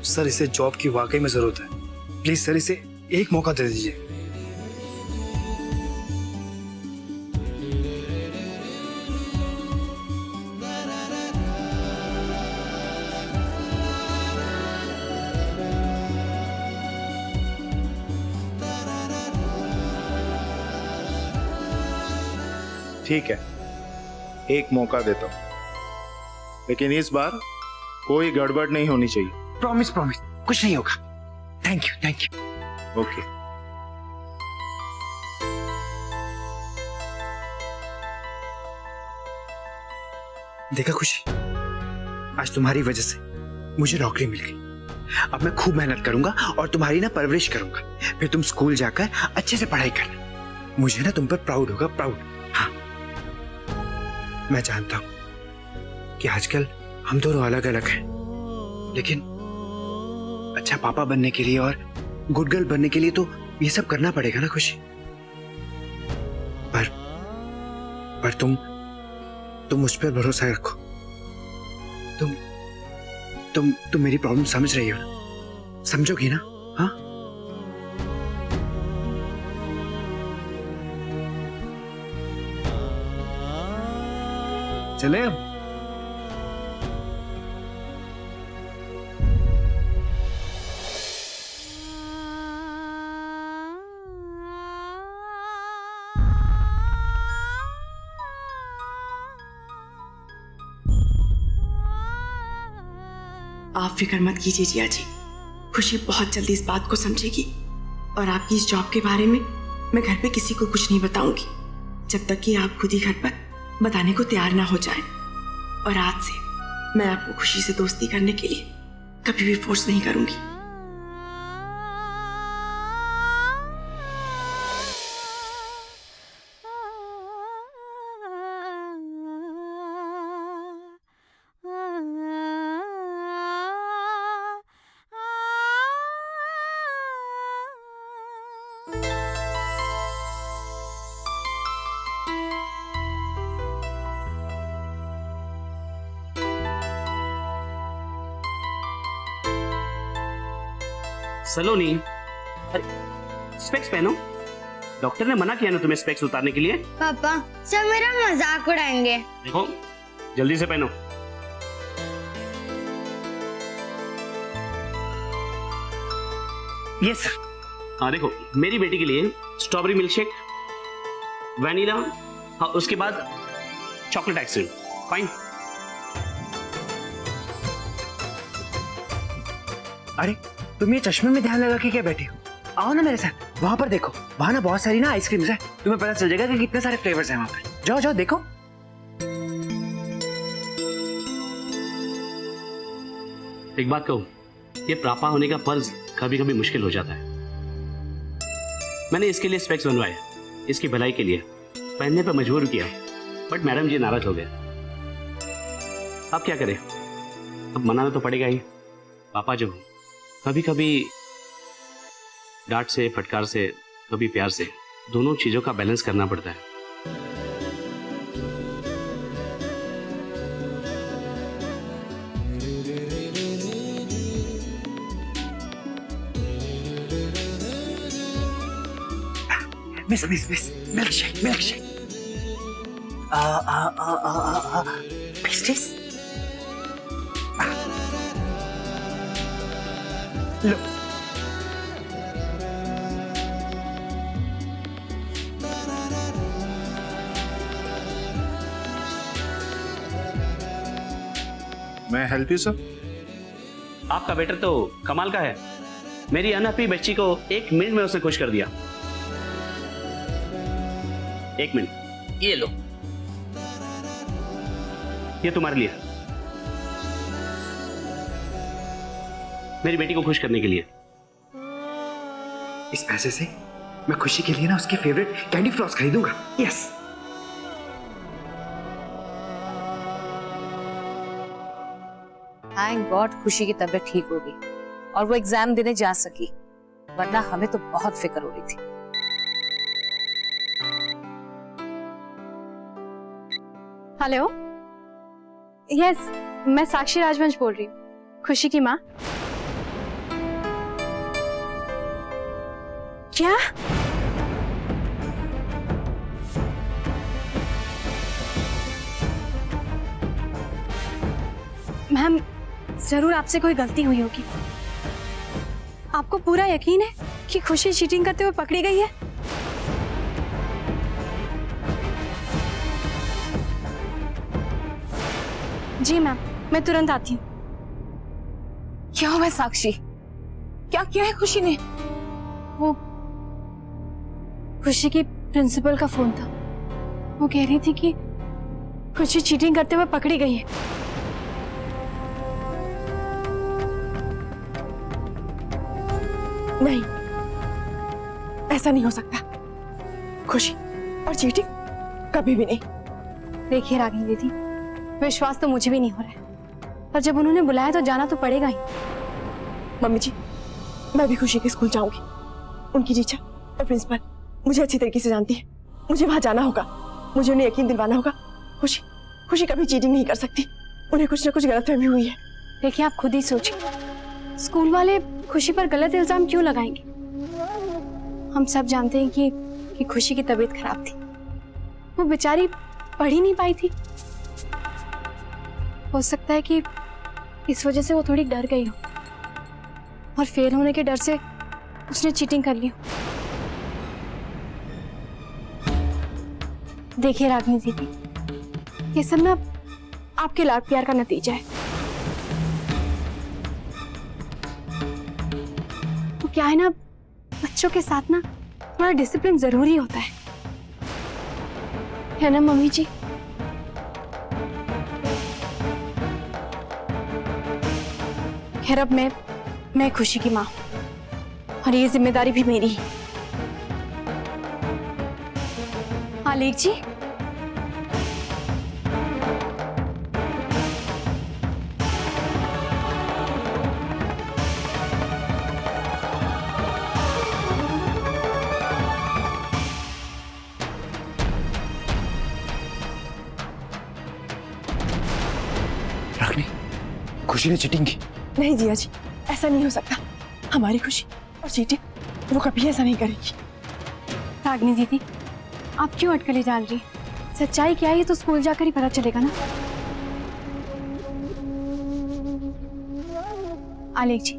Sir इसे job की वाकई में जरूरत है। प्लीज सर इसे एक मौका दे दीजिए। ठीक है, एक मौका देता हूं, लेकिन इस बार कोई गड़बड़ नहीं होनी चाहिए। प्रॉमिस प्रॉमिस, कुछ नहीं होगा। Thank you thank you. Okay. देखा खुशी, आज तुम्हारी वजह से मुझे नौकरी मिल गई। अब मैं खूब मेहनत करूंगा और तुम्हारी ना परवरिश करूंगा। फिर तुम स्कूल जाकर अच्छे से पढ़ाई करना। मुझे ना तुम पर प्राउड होगा, प्राउड। हाँ, मैं जानता हूं कि आजकल हम दोनों अलग अलग हैं, लेकिन अच्छा पापा बनने के लिए और गुड गर्ल बनने के लिए तो ये सब करना पड़ेगा ना खुशी। पर तुम मुझ पर भरोसा रखो। तुम मेरी प्रॉब्लम समझ रही हो ना? समझोगी ना? हाँ, चले अब। आप फिक्र मत कीजिए जिया जी, खुशी बहुत जल्दी इस बात को समझेगी और आपकी इस जॉब के बारे में मैं घर पे किसी को कुछ नहीं बताऊंगी जब तक कि आप खुद ही घर पर बताने को तैयार ना हो जाएं। और आज से मैं आपको खुशी से दोस्ती करने के लिए कभी भी फोर्स नहीं करूंगी। सलोनी, अरे स्पेक्स पहनो। डॉक्टर ने मना किया ना तुम्हें स्पेक्स उतारने के लिए। पापा सब मेरा मजाक उड़ाएंगे। देखो जल्दी से पहनो। Yes sir. हाँ देखो, मेरी बेटी के लिए स्ट्रॉबेरी मिल्क शेक, वैनिला, हाँ उसके बाद चॉकलेट आइसक्रीम। फाइन। अरे तुम ये चश्मे में ध्यान लगा के क्या बैठे हो? आओ ना मेरे साथ, वहां पर देखो, वहां ना बहुत सारी ना आइसक्रीम्स है। तुम्हें पता चल जाएगा कि कितने सारे फ्लेवर्स हैं वहां पर। जाओ जाओ देखो। एक बात कहूँ, ये पापा होने का फर्ज कभी कभी मुश्किल हो जाता है। मैंने इसके लिए स्पेक्स बनवाए, इसकी भलाई के लिए पहनने पर मजबूर किया, बट मैडम जी नाराज हो गए। अब क्या करें, अब मनाना तो पड़ेगा ही। पापा जो कभी कभी डांट से, फटकार से, कभी प्यार से, दोनों चीजों का बैलेंस करना पड़ता है। मिस मिल्क शेक पेस्ट्रीज लो। मैं हेल्प यू सर? आपका बेटर तो कमाल का है। मेरी अनहैप्पी बच्ची को 1 मिनट में उसने खुश कर दिया। 1 मिनट, ये लो, ये तुम्हारे लिए, मेरी बेटी को खुश करने के लिए। इस पैसे से मैं खुशी के लिए ना उसकी फेवरेट कैंडी फ्लॉस खरीदूंगा। यस। थैंक गॉड खुशी की तबीयत ठीक हो गई और वो एग्जाम देने जा सकी, वरना हमें तो बहुत फिक्र हो रही थी। हेलो, यस मैं साक्षी राजवंश बोल रही हूँ, खुशी की माँ। क्या? मैम, जरूर आपसे कोई गलती हुई होगी। आपको पूरा यकीन है कि खुशी चीटिंग करते हुए पकड़ी गई है? जी मैम, मैं तुरंत आती हूँ। क्या हुआ साक्षी? क्या किया है खुशी ने? वो खुशी की प्रिंसिपल का फोन था। वो कह रही थी कि खुशी चीटिंग करते हुए पकड़ी गई है। नहीं, ऐसा नहीं हो सकता। खुशी और चीटिंग कभी भी नहीं। देखिए रागिनी दीदी, विश्वास तो मुझे भी नहीं हो रहा है, पर जब उन्होंने बुलाया तो जाना तो पड़ेगा ही। मम्मी जी, मैं भी खुशी के स्कूल जाऊंगी। उनकी टीचर और प्रिंसिपल मुझे अच्छी तरीके से जानती है। मुझे वहां जाना होगा, मुझे उन्हें यकीन दिलवाना होगा। खुशी कभी चीटिंग नहीं कर सकती। उन्हें कुछ ना कुछ गलतफहमी हुई है। देखिए, आप खुद ही सोचिए, स्कूल वाले खुशी पर गलत इल्जाम क्यों लगाएंगे? हम सब जानते हैं कि खुशी की तबीयत खराब थी। वो बेचारी पढ़ ही नहीं पाई थी। हो सकता है कि इस वजह से वो थोड़ी डर गई हो और फेल होने के डर से उसने चीटिंग कर ली हो। देखिए रागिनी दीदी, ये सब ना आपके लाड प्यार का नतीजा है। तो क्या है ना, बच्चों के साथ ना थोड़ा डिसिप्लिन जरूरी होता है ना मम्मी जी? खैर, अब मैं खुशी की माँ हूं और ये जिम्मेदारी भी मेरी है। आलेख जी, रागिनी, खुशी ने चीटिंग की। नहीं जिया जी, ऐसा नहीं हो सकता। हमारी खुशी और चीटिंग वो कभी ऐसा नहीं करेगी। रागिनी दीदी, आप क्यों अटकलें डाल रही हैं? सच्चाई क्या है ये तो स्कूल जाकर ही पता चलेगा ना। आलेख जी,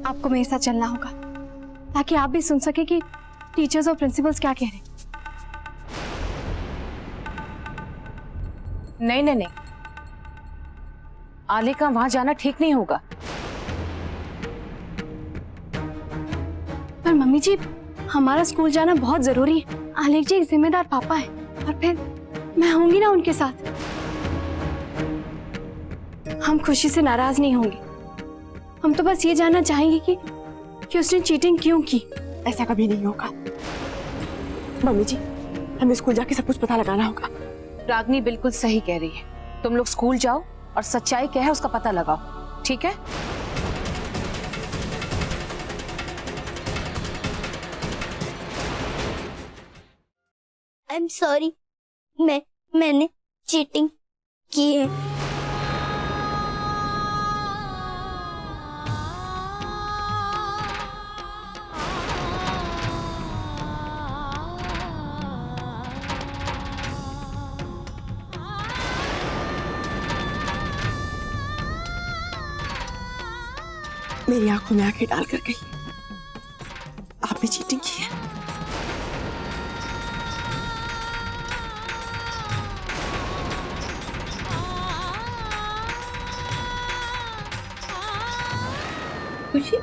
आपको मेरे साथ चलना होगा ताकि आप भी सुन सके कि टीचर्स और प्रिंसिपल्स क्या कह रहे हैं। नहीं नहीं नहीं, आले का वहां जाना ठीक नहीं होगा। पर मम्मी जी, हमारा स्कूल जाना बहुत जरूरी है। आलेख जी एक जिम्मेदार पापा है और फिर मैं होंगी ना उनके साथ। हम खुशी से नाराज नहीं होंगे। हम तो बस ये जानना चाहेंगे कि उसने चीटिंग क्यों की। ऐसा कभी नहीं होगा मम्मी जी, हमें स्कूल जाके सब कुछ पता लगाना होगा। रागिनी बिल्कुल सही कह रही है। तुम लोग स्कूल जाओ और सच्चाई क्या है उसका पता लगाओ, ठीक है? आई एम सॉरी, मैंने चीटिंग की है। मेरी आंखों में आंखें डाल कर गई, आपने चीटिंग की है। खुशी,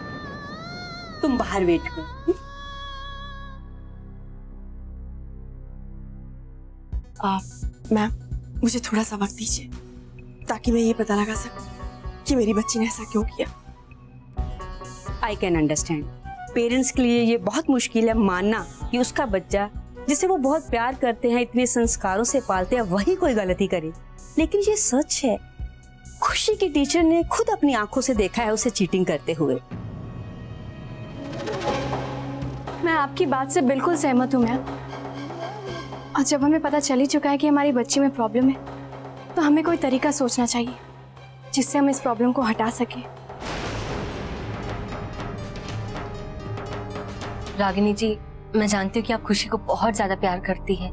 तुम बाहर वेट करो। मैम, मुझे थोड़ा सा वक्त दीजिए ताकि मैं ये पता लगा सकूं कि मेरी बच्ची ने ऐसा क्यों किया। I can understand. पेरेंट्स के लिए ये बहुत मुश्किल है मानना कि उसका बच्चा जिसे वो बहुत प्यार करते हैं, इतने संस्कारों से पालते हैं, वही कोई गलती करे। लेकिन ये सच है, खुशी की टीचर ने खुद अपनी आंखों से देखा है उसे चीटिंग करते हुए। मैं आपकी बात से बिल्कुल सहमत हूँ मैम। और जब हमें पता चल ही चुका है कि हमारी बच्ची में प्रॉब्लम है, तो हमें कोई तरीका सोचना चाहिए जिससे हम इस प्रॉब्लम को हटा सकें। रागिनी जी, मैं जानती हूँ कि आप खुशी को बहुत ज्यादा प्यार करती हैं,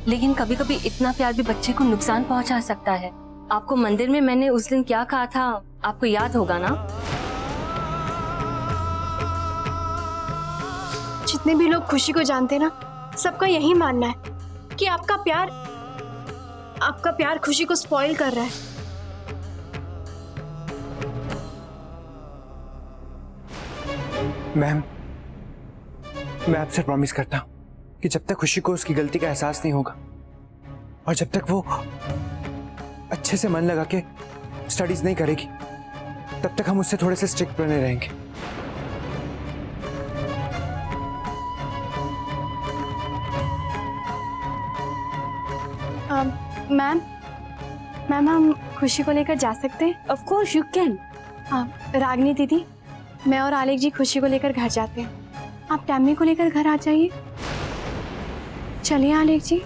लेकिन कभी कभी इतना प्यार भी बच्चे को नुकसान पहुंचा सकता है। आपको मंदिर में मैंने उस दिन क्या कहा था, आपको याद होगा ना? जितने भी लोग खुशी को जानते हैं ना, सबका यही मानना है कि आपका प्यार खुशी को स्पॉइल कर रहा है। मैम, मैं आपसे प्रॉमिस करता हूं कि जब तक खुशी को उसकी गलती का एहसास नहीं होगा और जब तक वो अच्छे से मन लगा के स्टडीज नहीं करेगी, तब तक हम उससे थोड़े से स्ट्रिक्ट बने रहेंगे। मैम हम खुशी को लेकर जा सकते हैं? Of course you can. Ragini दीदी, मैं और आलेख जी खुशी को लेकर घर जाते हैं, आप टैमी को लेकर घर आ जाइए। चलिए आलेख जी।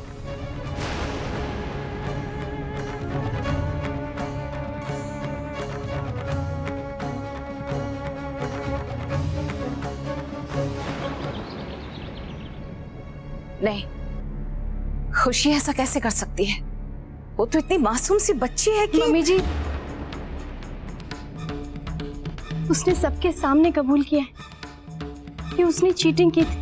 नहीं, खुशी ऐसा कैसे कर सकती है? वो तो इतनी मासूम सी बच्ची है कि मम्मी जी, उसने सबके सामने कबूल किया है कि उसने चीटिंग की थी।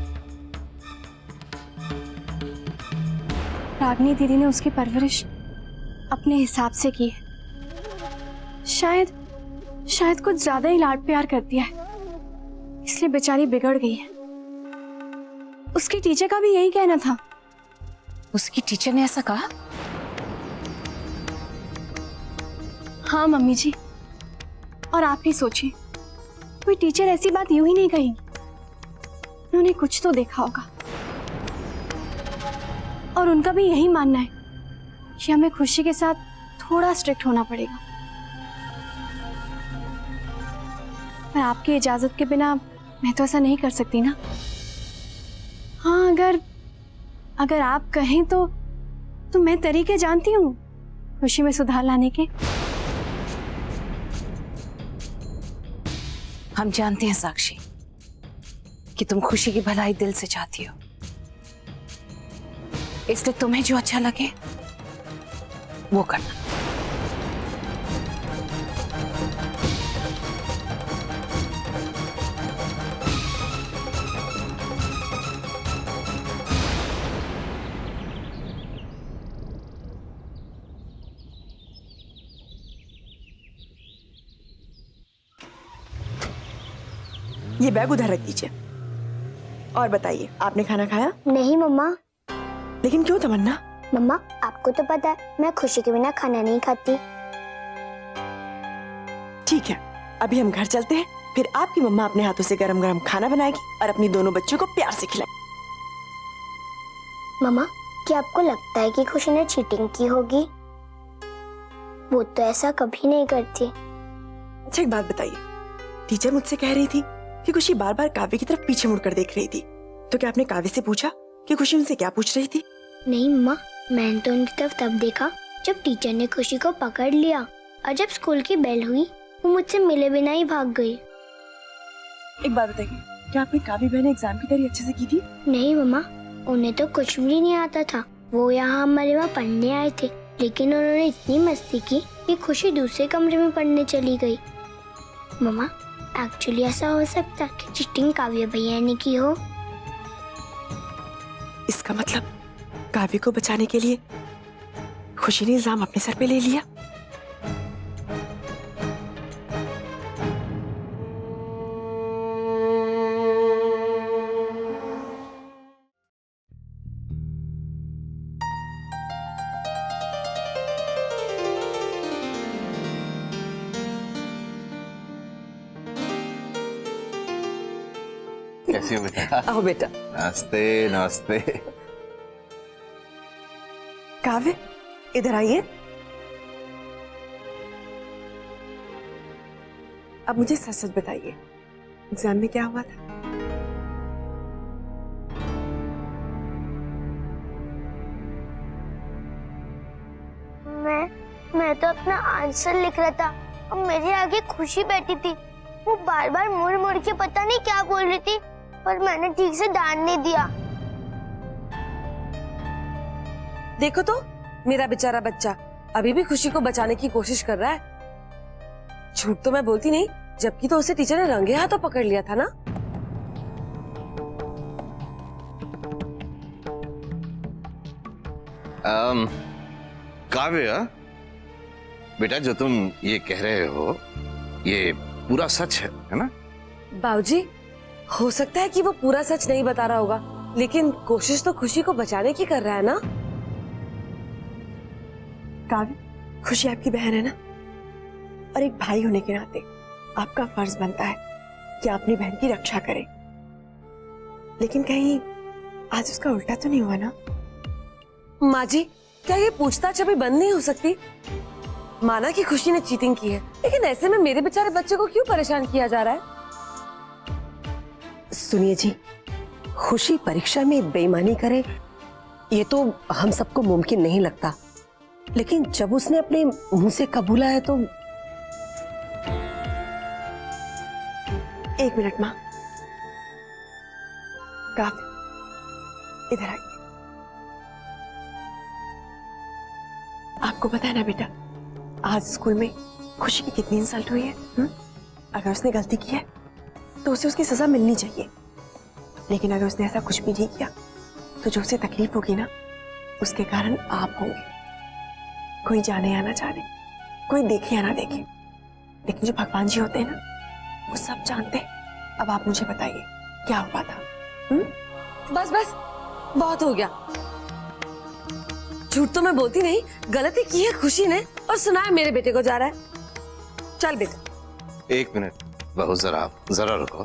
रागिनी दीदी ने उसकी परवरिश अपने हिसाब से की है। शायद कुछ ज्यादा ही लाड प्यार कर दिया है, इसलिए बेचारी बिगड़ गई है। उसकी टीचर का भी यही कहना था। उसकी टीचर ने ऐसा कहा? हाँ मम्मी जी, और आप ही सोचिए, कोई टीचर ऐसी बात यूं ही नहीं कहेगी। उन्होंने कुछ तो देखा होगा और उनका भी यही मानना है कि हमें खुशी के साथ थोड़ा स्ट्रिक्ट होना पड़ेगा। पर आपकी इजाजत के बिना मैं तो ऐसा नहीं कर सकती ना। हाँ, अगर आप कहें तो मैं तरीके जानती हूँ खुशी में सुधार लाने के। हम जानते हैं साक्षी कि तुम खुशी की भलाई दिल से चाहती हो, इसलिए तुम्हें जो अच्छा लगे वो करना। ये बैग उधर रख दीजिए। और बताइए, आपने खाना खाया? नहीं मम्मा। लेकिन क्यों तमन्ना? मम्मा, आपको तो पता है मैं खुशी के बिना खाना नहीं खाती। ठीक है, अभी हम घर चलते हैं, फिर आपकी मम्मा अपने हाथों से गरम गरम खाना बनाएगी और अपनी दोनों बच्चों को प्यार से खिलाएगी। मम्मा, क्या आपको लगता है कि खुशी ने चीटिंग की होगी? वो तो ऐसा कभी नहीं करती। अच्छा एक बात बताइए, टीचर मुझसे कह रही थी कि खुशी बार बार काव्य की तरफ पीछे मुड़कर देख रही थी, तो क्या आपने काव्य से पूछा कि खुशी उनसे क्या पूछ रही थी? नहीं मम्मा, मैंने तो उनकी तरफ तब देखा जब टीचर ने खुशी को पकड़ लिया और जब स्कूल की बेल हुई वो मुझसे मिले बिना ही भाग गई। एक बात बताइए, क्या आपने काव्य बहन एग्जाम की तैयारी अच्छे से की थी? नहीं मम्मा, उन्हें तो कुछ भी नहीं आता था। वो यहाँ हमारे वहाँ पढ़ने आए थे, लेकिन उन्होंने इतनी मस्ती की कि खुशी दूसरे कमरे में पढ़ने चली गई। मम्मा, एक्चुअली ऐसा हो सकता है कि चीटिंग काव्य भैया ने की हो। इसका मतलब काव्य को बचाने के लिए खुशी ने इल्जाम अपने सर पे ले लिया। कैसी हो बेटा? आओ बेटा। नमस्ते नमस्ते। काव्य, इधर आइए। अब मुझे सच सच बताइए, एग्जाम में क्या हुआ था? मैं तो अपना आंसर लिख रहा था और मेरे आगे खुशी बैठी थी। वो बार बार मुड़ मुड़ के पता नहीं क्या बोल रही थी। पर मैंने ठीक से ध्यान नहीं दिया। देखो तो मेरा बेचारा बच्चा अभी भी खुशी को बचाने की कोशिश कर रहा है। झूठ तो मैं बोलती नहीं, जबकि तो उसे टीचर ने रंगे हाथों पकड़ लिया था ना। काव्य, बेटा जो तुम ये कह रहे हो ये पूरा सच है ना? बाबूजी, हो सकता है कि वो पूरा सच नहीं बता रहा होगा, लेकिन कोशिश तो खुशी को बचाने की कर रहा है ना। काव्य, खुशी आपकी बहन है ना, और एक भाई होने के नाते आपका फर्ज बनता है कि आप अपनी बहन की रक्षा करें। लेकिन कहीं आज उसका उल्टा तो नहीं हुआ ना? माँ जी, क्या ये पूछताछ अभी बंद नहीं हो सकती? माना कि खुशी ने चीटिंग की है, लेकिन ऐसे में मेरे बेचारे बच्चे को क्यों परेशान किया जा रहा है? सुनिए जी, खुशी परीक्षा में बेईमानी करे ये तो हम सबको मुमकिन नहीं लगता, लेकिन जब उसने अपने मुंह से कबूला है तो। एक मिनट माँ। काफी, इधर आइए। आपको पता है ना बेटा, आज स्कूल में खुशी की कितनी इंसल्ट हुई है। अगर उसने गलती की है तो उसे उसकी सजा मिलनी चाहिए, लेकिन अगर उसने ऐसा कुछ भी नहीं किया तो जो उसे तकलीफ होगी ना, उसके कारण आप होंगे। कोई जाने या ना जाने, कोई देखे या ना देखे, लेकिन जो भगवान जी होते हैं ना, वो सब जानते हैं। अब आप मुझे बताइए क्या हुआ था? बस बस, बहुत हो गया। झूठ तो मैं बोलती नहीं, गलती की है खुशी ने और सुनाया मेरे बेटे को जा रहा है। चल बेटा। एक मिनट बहू, जरा रुको।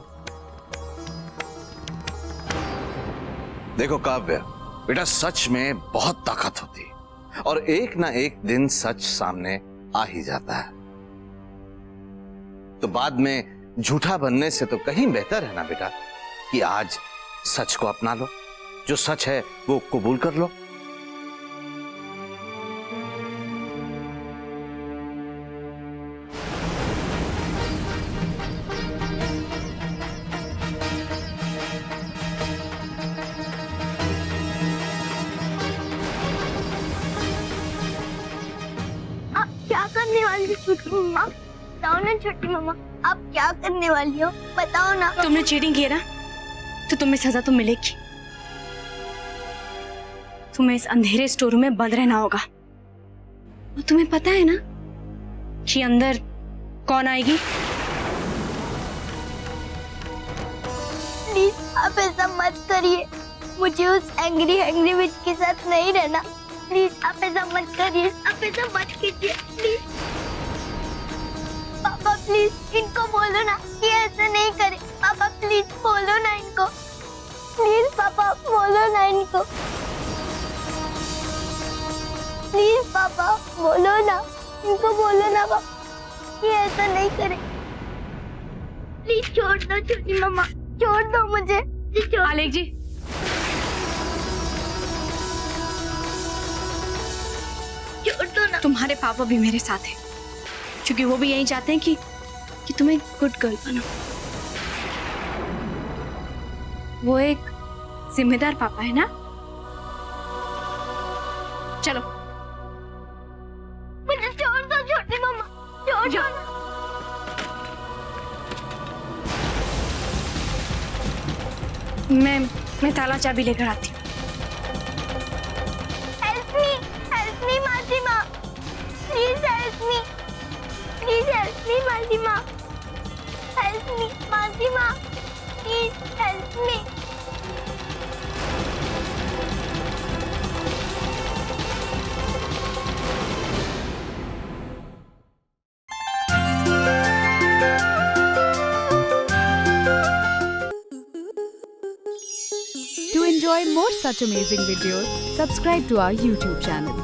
देखो काव्य, बेटा सच में बहुत ताकत होती है और एक ना एक दिन सच सामने आ ही जाता है। तो बाद में झूठा बनने से तो कहीं बेहतर है ना बेटा कि आज सच को अपना लो, जो सच है वो कबूल कर लो। क्या करने वाली हो छोटी मम्मा? बताओ ना छोटी मम्मा, आप क्या करने वाली हो? बताओ ना। तुमने चीटिंग की है ना, तो तुम्हें सजा तो मिलेगी। तुम्हें इस अंधेरे स्टोर रूम में बंद रहना होगा। और तुम्हें पता है ना कि अंदर कौन आएगी? प्लीज आप ऐसा मत करिए, मुझे उस एंग्री विच के साथ नहीं रहना। प्लीज आप ऐसा मत करिए, आप ऐसा मत कीजिए प्लीज। पापा प्लीज इनको बोलो ना कि ऐसा नहीं करे। पापा प्लीज बोलो ना इनको, प्लीज पापा बोलो ना इनको, प्लीज पापा बोलो ना इनको, बोलो ना पापा कि ऐसा नहीं करे। प्लीज छोड़ दो छोटी मम्मा, छोड़ दो मुझे। आलेख जी, छोड़ दो ना। तुम्हारे पापा भी मेरे साथ हैं, क्योंकि वो भी यही चाहते हैं कि तुम एक गुड गर्ल बनो। वो एक जिम्मेदार पापा है ना। चलो मुझे छोड़ दो छोटी मम्मा, छोड़ दो ना। मैं ताला चाबी लेकर आती हूँ। Help me, मासी माँ, please help me, please help me, मासी माँ, help me, मासी माँ, please help me. To enjoy more such amazing videos, subscribe to our YouTube channel.